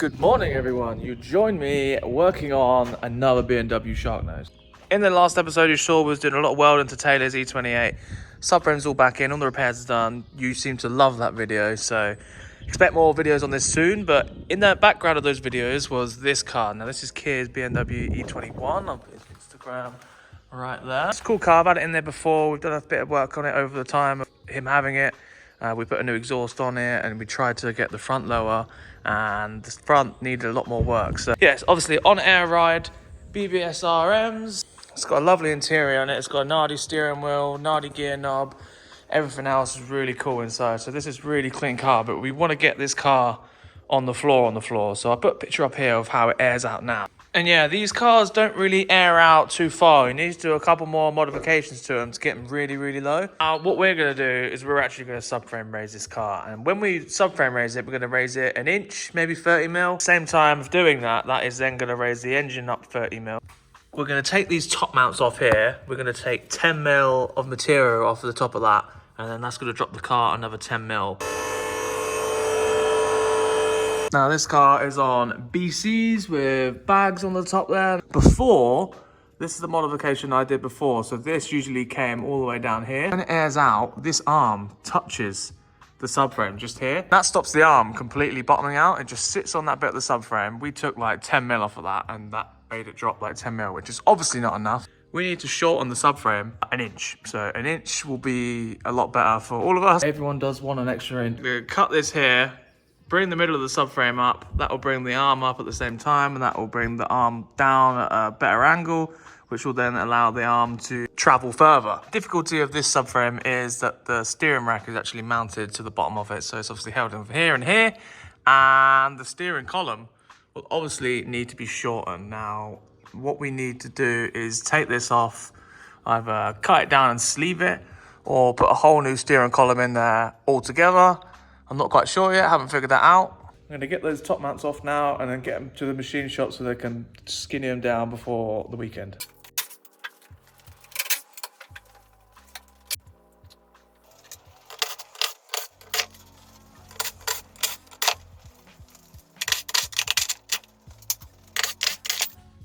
Good morning, everyone. You joined me working on another Bmw shark nose. In the last episode, you saw we was doing a lot of welding to Taylor's E28. Subframe's all back in, all the repairs are done. You seem to love that video, so expect more videos on this soon. But in the background of those videos was this car. Now, this is Kia's Bmw E21 on Instagram right there. It's a cool car. I've had it in there before. We've done a bit of work on it over the time of him having it. We put a new exhaust on it and we tried to get the front lower, and the front needed a lot more work. So yes, obviously on air ride, BBS RMs. It's got a lovely interior on it. It's got a Nardi steering wheel, Nardi gear knob. Everything else is really cool inside. So this is really clean car, but we want to get this car on the floor. So I put a picture up here of how it airs out now. And yeah, these cars don't really air out too far. You need to do a couple more modifications to them to get them really, really low. What we're going to do is we're actually going to subframe raise this car. And when we subframe raise it, we're going to raise it an inch, maybe 30 mil. Same time of doing that, that is then going to raise the engine up 30 mil. We're going to take these top mounts off here. We're going to take 10 mil of material off the top of that. And then that's going to drop the car another 10 mil. Now this car is on BCs with bags on the top there. Before, this is the modification I did before. So this usually came all the way down here. When it airs out, this arm touches the subframe just here. That stops the arm completely bottoming out. It just sits on that bit of the subframe. We took like 10 mil off of that and that made it drop like 10 mil, which is obviously not enough. We need to shorten the subframe an inch. So an inch will be a lot better for all of us. Everyone does want an extra inch. We're gonna cut this here. Bring the middle of the subframe up. That will bring the arm up at the same time, and that will bring the arm down at a better angle, which will then allow the arm to travel further. The difficulty of this subframe is that the steering rack is actually mounted to the bottom of it, so it's obviously held in here and here, and the steering column will obviously need to be shortened. Now, what we need to do is take this off, either cut it down and sleeve it, or put a whole new steering column in there altogether. I'm not quite sure yet, haven't figured that out. I'm gonna get those top mounts off now and then get them to the machine shop so they can skinny them down before the weekend.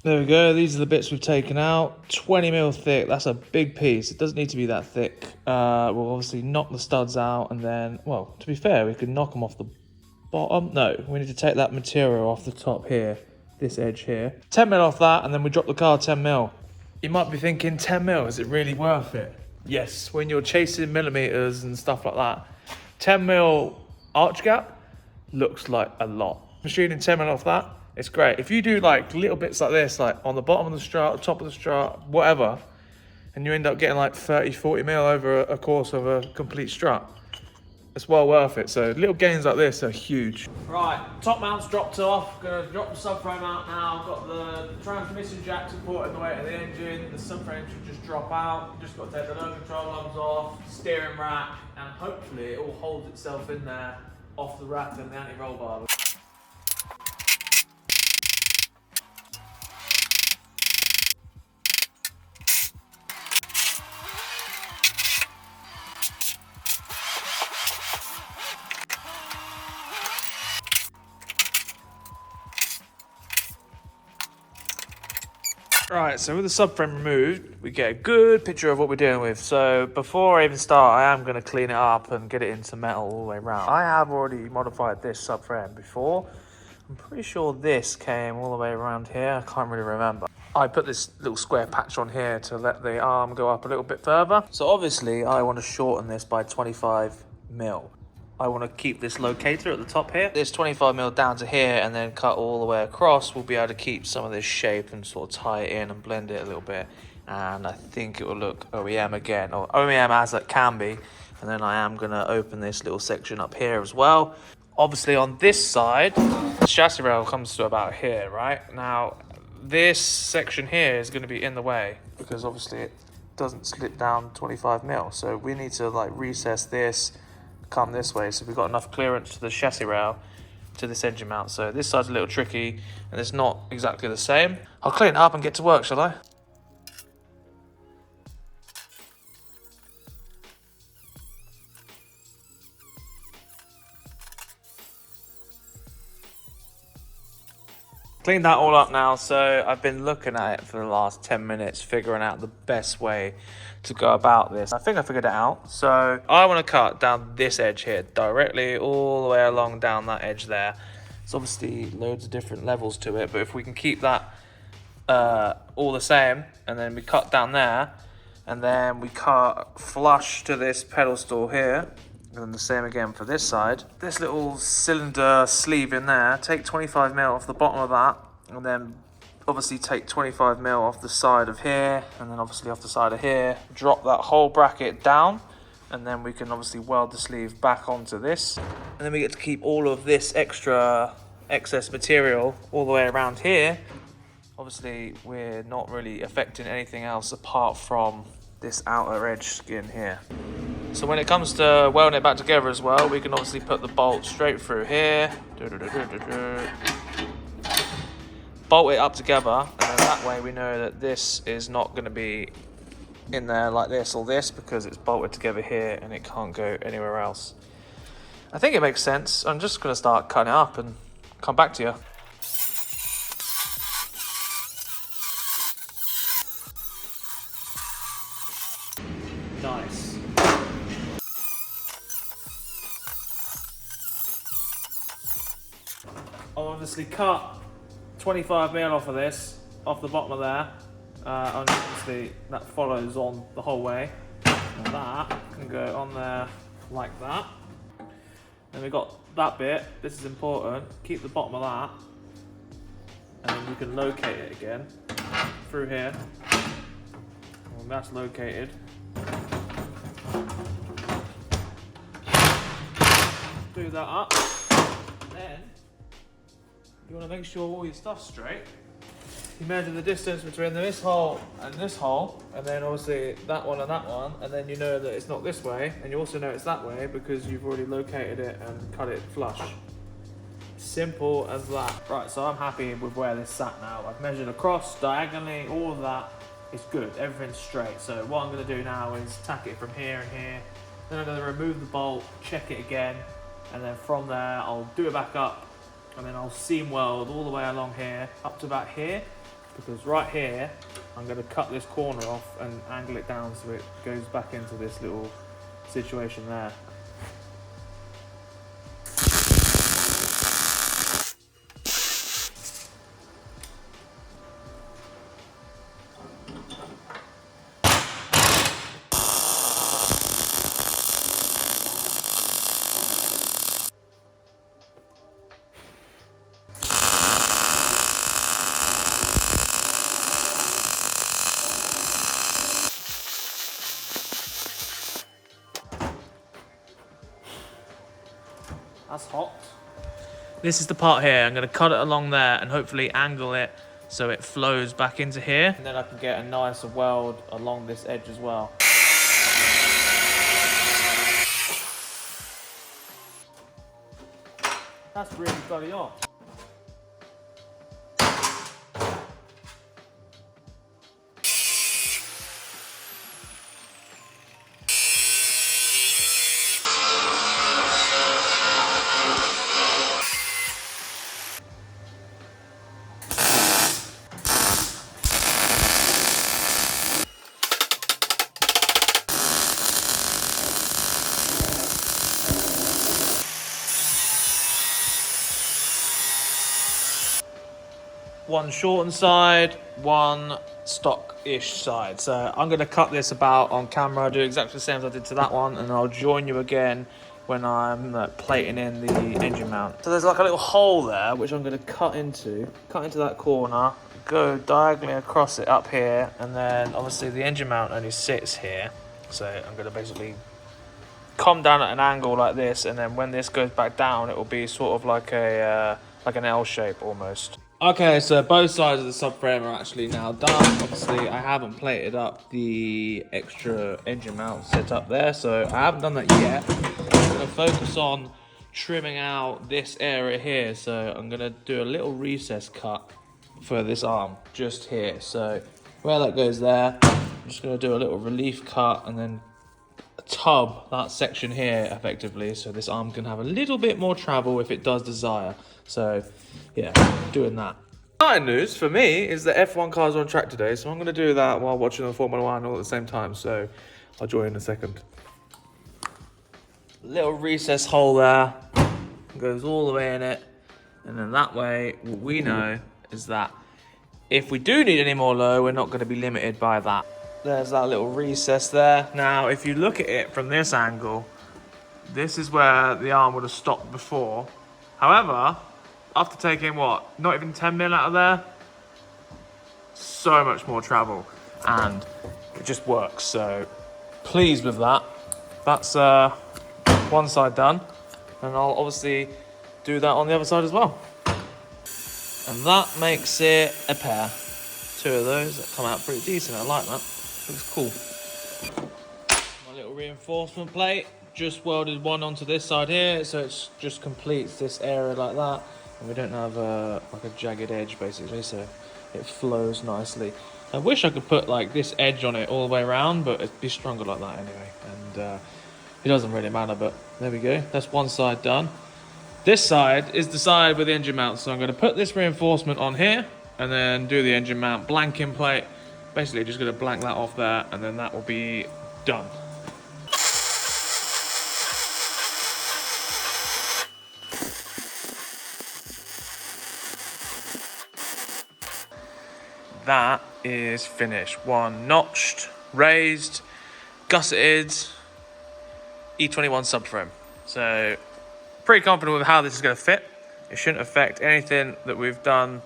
There we go, these are the bits we've taken out. 20 mil thick, that's a big piece. It doesn't need to be that thick. We'll obviously knock the studs out and then, well, to be fair, we could knock them off the bottom. No, we need to take that material off the top here, this edge here. 10 mil off that and then we drop the car 10 mil. You might be thinking 10 mil, is it really worth it? Yes, when you're chasing millimeters and stuff like that, 10 mil arch gap looks like a lot. Machining 10 mil off that, it's great. If you do like little bits like this, like on the bottom of the strut, top of the strut, whatever, and you end up getting like 30, 40 mil over a course of a complete strut, it's well worth it. So little gains like this are huge. Right, top mount's dropped off. Gonna drop the subframe out now. Got the transmission jack supporting the weight of the engine. The subframe should just drop out. Just got to take the low control arms off, steering rack, and hopefully it all holds itself in there off the rack and the anti-roll bar. Right, so with the subframe removed, we get a good picture of what we're dealing with. So before I even start, I am going to clean it up and get it into metal all the way around. I have already modified this subframe before. I'm pretty sure this came all the way around here. I can't really remember. I put this little square patch on here to let the arm go up a little bit further. So obviously I want to shorten this by 25 mil. I want to keep this locator at the top here. This 25 mil down to here and then cut all the way across. We'll be able to keep some of this shape and sort of tie it in and blend it a little bit. And I think it will look OEM again, or OEM as it can be. And then I am going to open this little section up here as well. Obviously on this side, the chassis rail comes to about here, right? Now, this section here is going to be in the way because obviously it doesn't slip down 25 mil. So we need to like recess this, come this way, so we've got enough clearance to the chassis rail to this engine mount. So this side's a little tricky and it's not exactly the same. I'll clean it up and get to work, shall I? Cleaned that all up now, so I've been looking at it for the last 10 minutes, figuring out the best way to go about this. I think I figured it out. So I want to cut down this edge here, directly all the way along down that edge there. There's obviously loads of different levels to it, but if we can keep that all the same, and then we cut down there, and then we cut flush to this pedestal here, and then the same again for this side. This little cylinder sleeve in there, take 25mm off the bottom of that, and then obviously take 25mm off the side of here, and then obviously off the side of here. Drop that whole bracket down, and then we can obviously weld the sleeve back onto this. And then we get to keep all of this excess material all the way around here. Obviously, we're not really affecting anything else apart from this outer edge skin here. So when it comes to welding it back together as well, we can obviously put the bolt straight through here. Bolt it up together, and then that way we know that this is not going to be in there like this or this, because it's bolted together here and it can't go anywhere else. I think it makes sense. I'm just going to start cutting it up and come back to you. Nice. I'll obviously cut 25mm off of this, off the bottom of there. And obviously that follows on the whole way. And that can go on there like that. And we've got that bit, this is important, keep the bottom of that. And then we can locate it again through here. When that's located, do that up. Then you want to make sure all your stuff's straight. You measure the distance between this hole, and then obviously that one, and then you know that it's not this way, and you also know it's that way because you've already located it and cut it flush. Simple as that. Right, so I'm happy with where this sat now. I've measured across, diagonally, all of that is good, everything's straight. So what I'm going to do now is tack it from here and here, then I'm going to remove the bolt, check it again, and then from there I'll do it back up, and then I'll seam weld all the way along here up to about here, because right here I'm going to cut this corner off and angle it down so it goes back into this little situation there. That's hot. This is the part here. I'm going to cut it along there and hopefully angle it so it flows back into here. And then I can get a nicer weld along this edge as well. That's really bloody hot. One shortened side, one stock-ish side. So I'm going to cut this about on camera, do exactly the same as I did to that one, and I'll join you again when I'm plating in the engine mount. So there's like a little hole there, which I'm going to cut into that corner, go diagonally across it up here, and then obviously the engine mount only sits here. So I'm going to basically come down at an angle like this, and then when this goes back down, it will be sort of like an L shape almost. Okay, so both sides of the subframe are actually now done. Obviously, I haven't plated up the extra engine mount set up there, so I haven't done that yet. I'm going to focus on trimming out this area here, so I'm going to do a little recess cut for this arm just here. So where that goes there, I'm just going to do a little relief cut and then tub that section here effectively, so this arm can have a little bit more travel if it does desire. So yeah, doing that. Exciting news for me is that F1 cars are on track today, so I'm going to do that while watching the Formula 1 all at the same time, so I'll join in a second. Little recess hole there, goes all the way in it, and then that way, what we know is that if we do need any more low, we're not going to be limited by that. There's that little recess there. Now, if you look at it from this angle, this is where the arm would have stopped before. However, after taking what, not even 10 mil out of there, so much more travel, and it just works. So pleased with that. That's one side done, and I'll obviously do that on the other side as well. And that makes it a pair. Two of those that come out pretty decent. I like that. Looks cool. My little reinforcement plate, just welded one onto this side here, so it just completes this area like that. And we don't have like a jagged edge basically, so it flows nicely. I wish I could put like this edge on it all the way around, but it'd be stronger like that anyway. And it doesn't really matter, but there we go. That's one side done. This side is the side with the engine mount, so I'm going to put this reinforcement on here and then do the engine mount blanking plate. Basically just going to blank that off there, and then that will be done. That is finished. One notched, raised, gusseted E21 subframe. So pretty confident with how this is going to fit. It shouldn't affect anything that we've done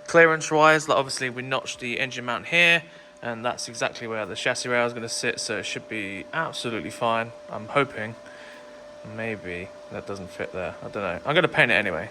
clearance wise. Like obviously we notched the engine mount here, and that's exactly where the chassis rail is going to sit, so it should be absolutely fine. I'm hoping. Maybe that doesn't fit there, I don't know. I'm going to paint it anyway.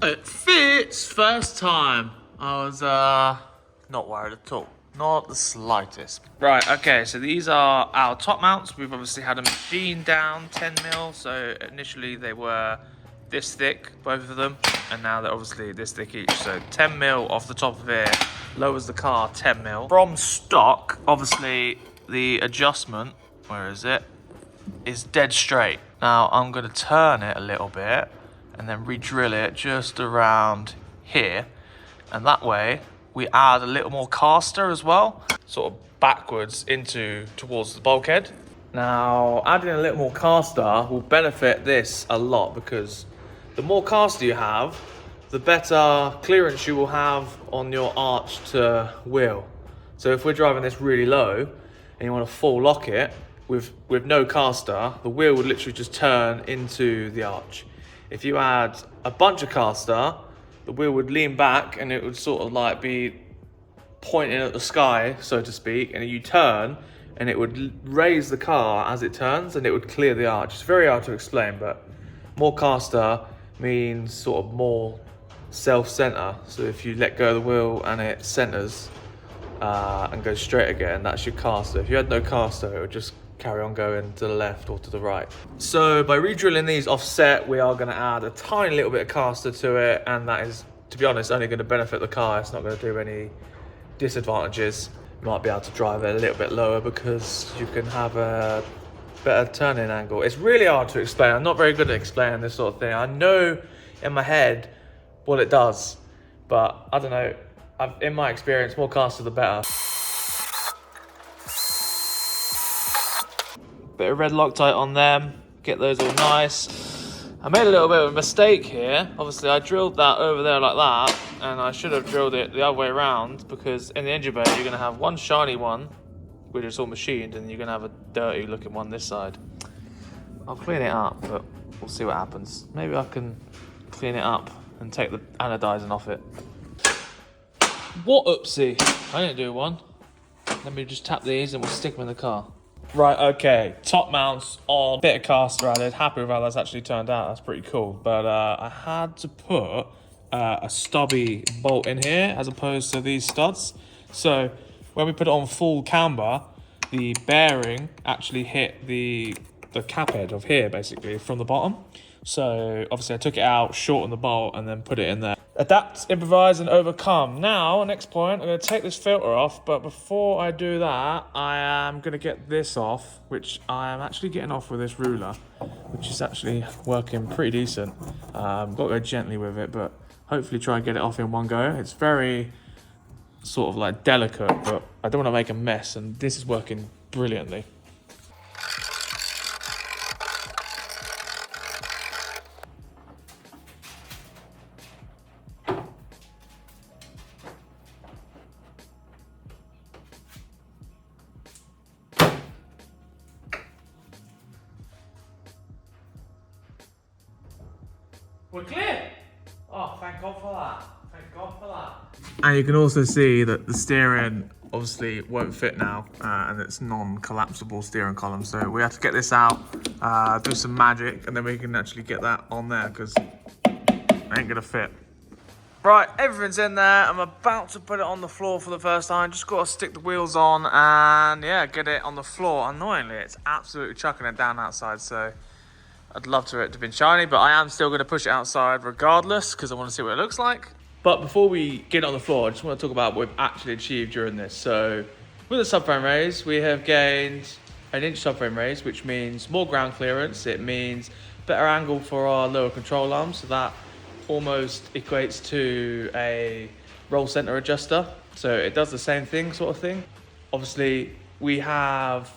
It fits first time. I was not worried at all. Not the slightest. Right, okay, so these are our top mounts. We've obviously had a machine down 10 mil. So initially they were this thick, both of them. And now they're obviously this thick each. So 10 mil off the top of it lowers the car 10 mil. From stock, obviously the adjustment, where is it, is dead straight. Now I'm gonna turn it a little bit and then re-drill it just around here. And that way, we add a little more caster as well, sort of backwards towards the bulkhead. Now, adding a little more caster will benefit this a lot, because the more caster you have, the better clearance you will have on your arch to wheel. So if we're driving this really low and you want to full lock it with no caster, the wheel would literally just turn into the arch. If you add a bunch of caster, the wheel would lean back and it would sort of like be pointing at the sky, so to speak, and you turn and it would raise the car as it turns and it would clear the arch. It's very hard to explain, but more caster means sort of more self-center. So if you let go of the wheel and it centers and goes straight again, that's your caster. If you had no caster, it would just carry on going to the left or to the right. So by re-drilling these offset, we are going to add a tiny little bit of caster to it, and that is, to be honest, only going to benefit the car. It's not going to do any disadvantages. You might be able to drive it a little bit lower because you can have a better turning angle. It's really hard to explain. I'm not very good at explaining this sort of thing. I know in my head what it does, but I don't know. In my experience, more caster the better. Bit of red Loctite on them, get those all nice. I made a little bit of a mistake here. Obviously I drilled that over there like that, and I should have drilled it the other way around, because in the engine bay you're going to have one shiny one, which is all machined, and you're going to have a dirty looking one this side. I'll clean it up, but we'll see what happens. Maybe I can clean it up and take the anodizing off it. What oopsie? I didn't do one. Let me just tap these and we'll stick them in the car. Right, okay, top mounts on, bit of caster added, happy with how that's actually turned out, that's pretty cool. But I had to put a stubby bolt in here as opposed to these studs. So when we put it on full camber, the bearing actually hit the cap head of here basically from the bottom. So obviously I took it out, shortened the bolt and then put it in there. Adapt, improvise, and overcome. Now, next point, I'm going to take this filter off, but before I do that, I am going to get this off, which I am actually getting off with this ruler, which is actually working pretty decent. Got to go gently with it, but hopefully try and get it off in one go. It's very sort of like delicate, but I don't want to make a mess, and this is working brilliantly. We're clear! Oh, thank God for that. Thank God for that. And you can also see that the steering obviously won't fit now, and it's non-collapsible steering column. So we have to get this out, do some magic, and then we can actually get that on there, because it ain't gonna fit. Right, everything's in there. I'm about to put it on the floor for the first time. Just got to stick the wheels on and yeah, get it on the floor. Annoyingly, it's absolutely chucking it down outside, so I'd love for it to have been shiny, but I am still going to push it outside regardless because I want to see what it looks like. But before we get on the floor, I just want to talk about what we've actually achieved during this. So with the subframe raise, we have gained an inch subframe raise, which means more ground clearance. It means better angle for our lower control arm, so that almost equates to a roll center adjuster. So it does the same thing, sort of thing. Obviously, we have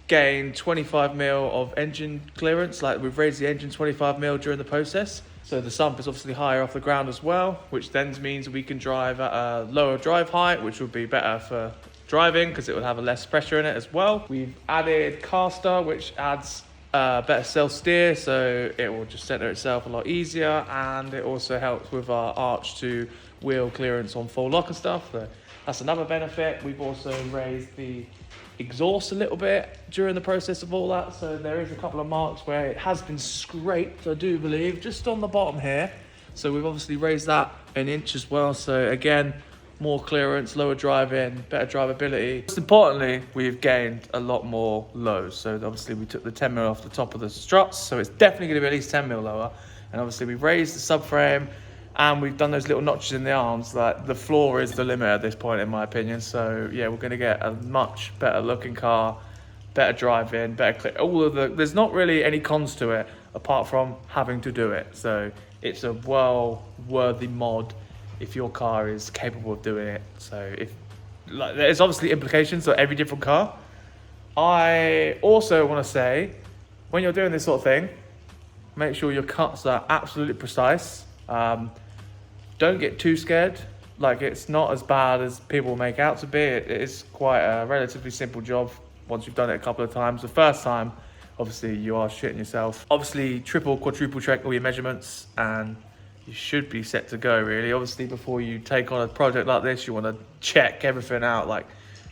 gained 25mm of engine clearance, like we've raised the engine 25mm during the process. So the sump is obviously higher off the ground as well, which then means we can drive at a lower drive height, which would be better for driving because it would have a less pressure in it as well. We've added caster, which adds better self steer, so it will just center itself a lot easier, and it also helps with our arch to wheel clearance on full lock and stuff. So that's another benefit. We've also raised the exhaust a little bit during the process of all that, so there is a couple of marks where it has been scraped, I do believe, just on the bottom here. So we've obviously raised that an inch as well, so again, more clearance, lower driving, better drivability. Most importantly, we've gained a lot more lows. So obviously we took the 10mm off the top of the struts, so it's definitely going to be at least 10mm lower. And obviously we've raised the subframe, and we've done those little notches in the arms. Like, the floor is the limit at this point, in my opinion. So yeah, we're going to get a much better looking car, better driving, better clear. There's not really any cons to it apart from having to do it. So it's a well-worthy mod if your car is capable of doing it. So there's obviously implications for every different car. I also want to say, when you're doing this sort of thing, make sure your cuts are absolutely precise. Don't get too scared. Like, it's not as bad as people make out to be. It is quite a relatively simple job once you've done it a couple of times. The first time, obviously, you are shitting yourself. Obviously, triple, quadruple check all your measurements, and you should be set to go, really. Obviously, before you take on a project like this, you want to check everything out, like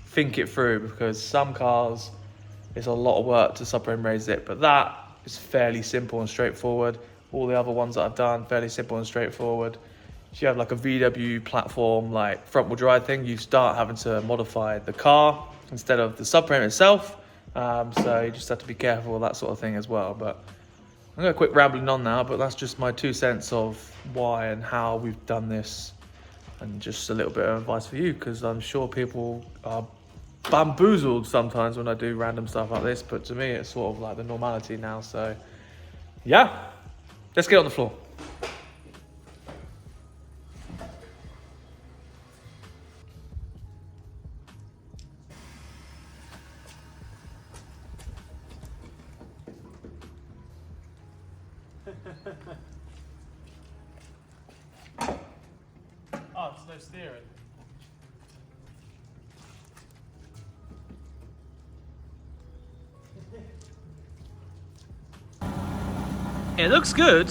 think it through, because some cars, it's a lot of work to subframe raise it, but that is fairly simple and straightforward. All the other ones that I've done, fairly simple and straightforward. If you have like a VW platform, like front wheel drive thing, you start having to modify the car instead of the subframe itself. So you just have to be careful with that sort of thing as well. But I'm going to quit rambling on now, but that's just my 2 cents of why and how we've done this, and just a little bit of advice for you, because I'm sure people are bamboozled sometimes when I do random stuff like this, but to me it's sort of like the normality now. So yeah, let's get on the floor. Oh, it's no steering. It looks good,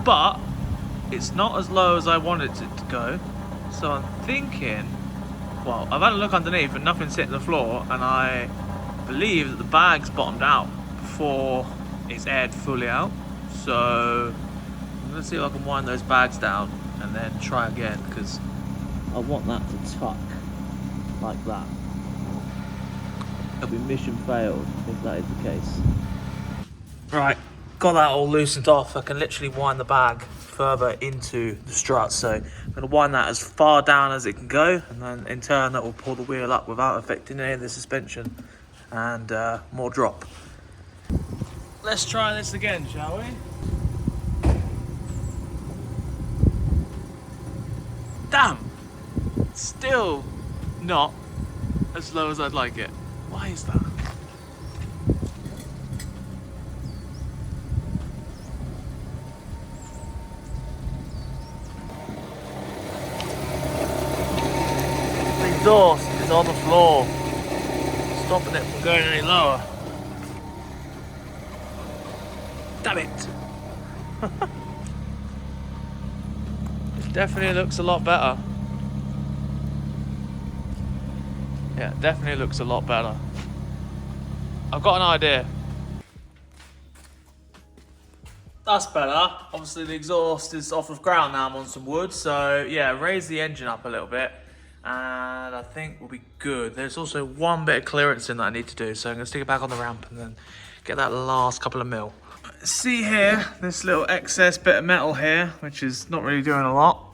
but it's not as low as I wanted it to go. So I'm thinking, well, I've had a look underneath and nothing's hitting the floor, and I believe that the bag's bottomed out before it's aired fully out. So I'm gonna see if I can wind those bags down and then try again, because I want that to tuck like that. It'll be mission failed if that is the case. Right, got that all loosened off. I can literally wind the bag further into the strut. So I'm going to wind that as far down as it can go, and then in turn that will pull the wheel up without affecting any of the suspension, and more drop. Let's try this again, shall we? Damn! Still not as low as I'd like it. Why is that? The exhaust is on the floor, stopping it from going any lower. Damn it! It definitely looks a lot better. Yeah, it definitely looks a lot better. I've got an idea. That's better. Obviously the exhaust is off the ground now, I'm on some wood. So yeah, raise the engine up a little bit and I think we'll be good. There's also one bit of clearance in that I need to do. So I'm gonna stick it back on the ramp and then get that last couple of mil. See here, this little excess bit of metal here, which is not really doing a lot.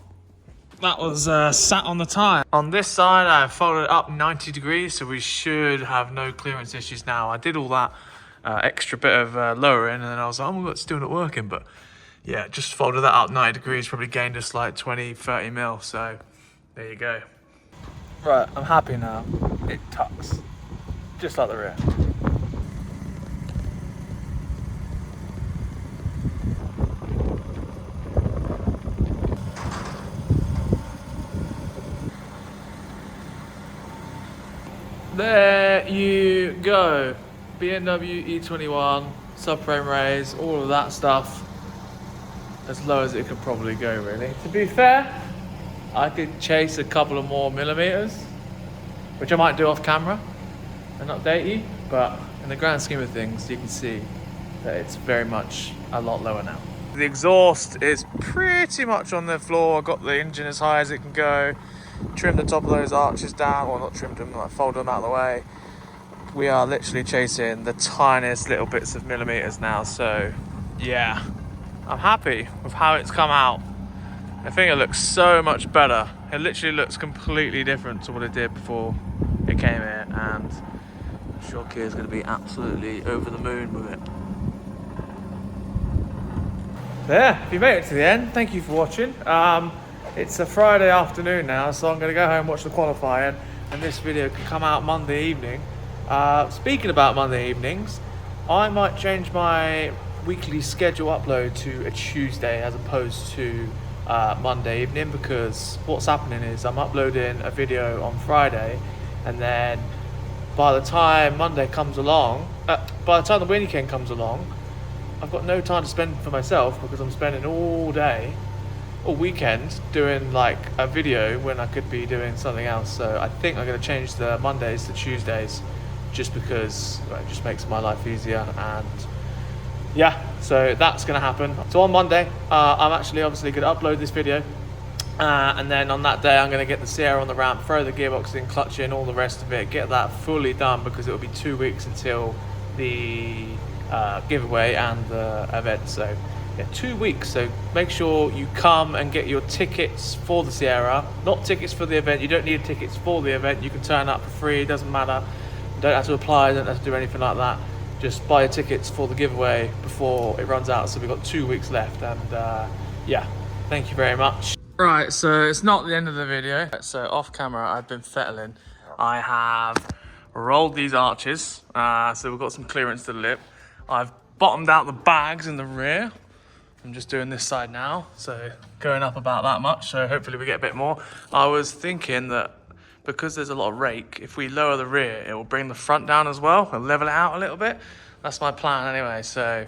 That was sat on the tyre. On this side, I folded it up 90 degrees, so we should have no clearance issues now. I did all that extra bit of lowering, and then I was like, oh my God, it's still not working. But yeah, just folded that up 90 degrees, probably gained us like 20, 30 mil. So there you go. Right, I'm happy now. It tucks, just like the rear. There you go. Bmw E21, subframe raise, all of that stuff. As low as it could probably go, really. To be fair, I could chase a couple of more millimeters, which I might do off camera and update you, but in the grand scheme of things, you can see that it's very much a lot lower now. The exhaust is pretty much on the floor. I got the engine as high as it can go. Trimmed the top of those arches down, well not trimmed them, like folded them out of the way. We are literally chasing the tiniest little bits of millimeters now, so yeah, I'm happy with how it's come out. I think it looks so much better. It literally looks completely different to what it did before it came here, and I'm sure Kia's going to be absolutely over the moon with it. So yeah, if you made it to the end, thank you for watching. It's a Friday afternoon now, so I'm going to go home and watch the qualifying, and this video can come out Monday evening. Speaking about Monday evenings, I might change my weekly schedule upload to a Tuesday as opposed to Monday evening, because what's happening is I'm uploading a video on Friday, and then by the time Monday comes along, by the time the weekend comes along, I've got no time to spend for myself because I'm spending all day or weekend doing like a video when I could be doing something else. So I think I'm going to change the Mondays to Tuesdays just because it just makes my life easier. And yeah, so that's going to happen. So on Monday, I'm actually obviously going to upload this video, and then on that day I'm going to get the Sierra on the ramp, throw the gearbox in, clutch in, all the rest of it, get that fully done, because it will be 2 weeks until the giveaway and the event. So yeah, 2 weeks, so make sure you come and get your tickets for the Sierra, not tickets for the event. You don't need tickets for the event, you can turn up for free, it doesn't matter. You don't have to apply, you don't have to do anything like that. Just buy your tickets for the giveaway before it runs out. So we've got 2 weeks left, and yeah, thank you very much. Right, so it's not the end of the video. So off camera, I've been fettling. I have rolled these arches, so we've got some clearance to the lip. I've bottomed out the bags in the rear. I'm just doing this side now, so going up about that much, so hopefully we get a bit more. I was thinking that because there's a lot of rake, if we lower the rear, it will bring the front down as well and level it out a little bit. That's my plan anyway. So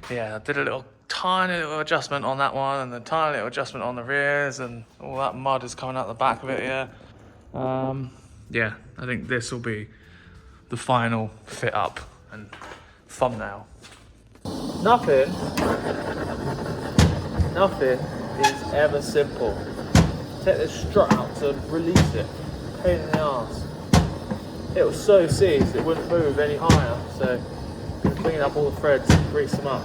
yeah, I did a tiny little adjustment on that one, and the tiny little adjustment on the rears, and all that mud is coming out the back of it. Yeah, I think this will be the final fit up and thumbnail. Nothing is ever simple. Take this strut out to release it. Pain in the arse. It was so seized it wouldn't move any higher, so I'm gonna clean up all the threads and grease them up.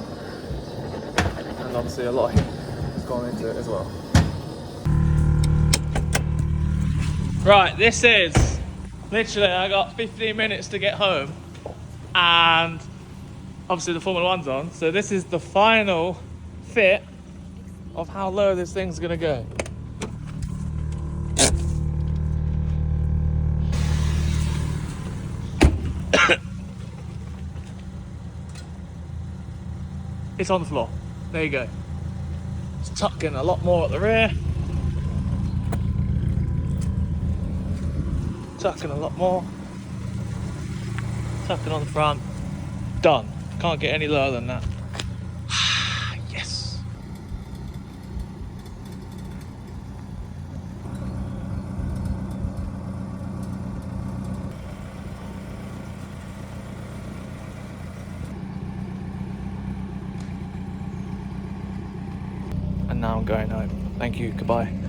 And obviously a lot of heat has gone into it as well. Right, this is literally, I got 15 minutes to get home, and obviously the Formula One's on, so this is the final fit of how low this thing's gonna go. It's on the floor. There you go. It's tucked in a lot more at the rear. Tucking a lot more. Tucking on the front. Done. Can't get any lower than that. Yes. And now I'm going home. Thank you. Goodbye.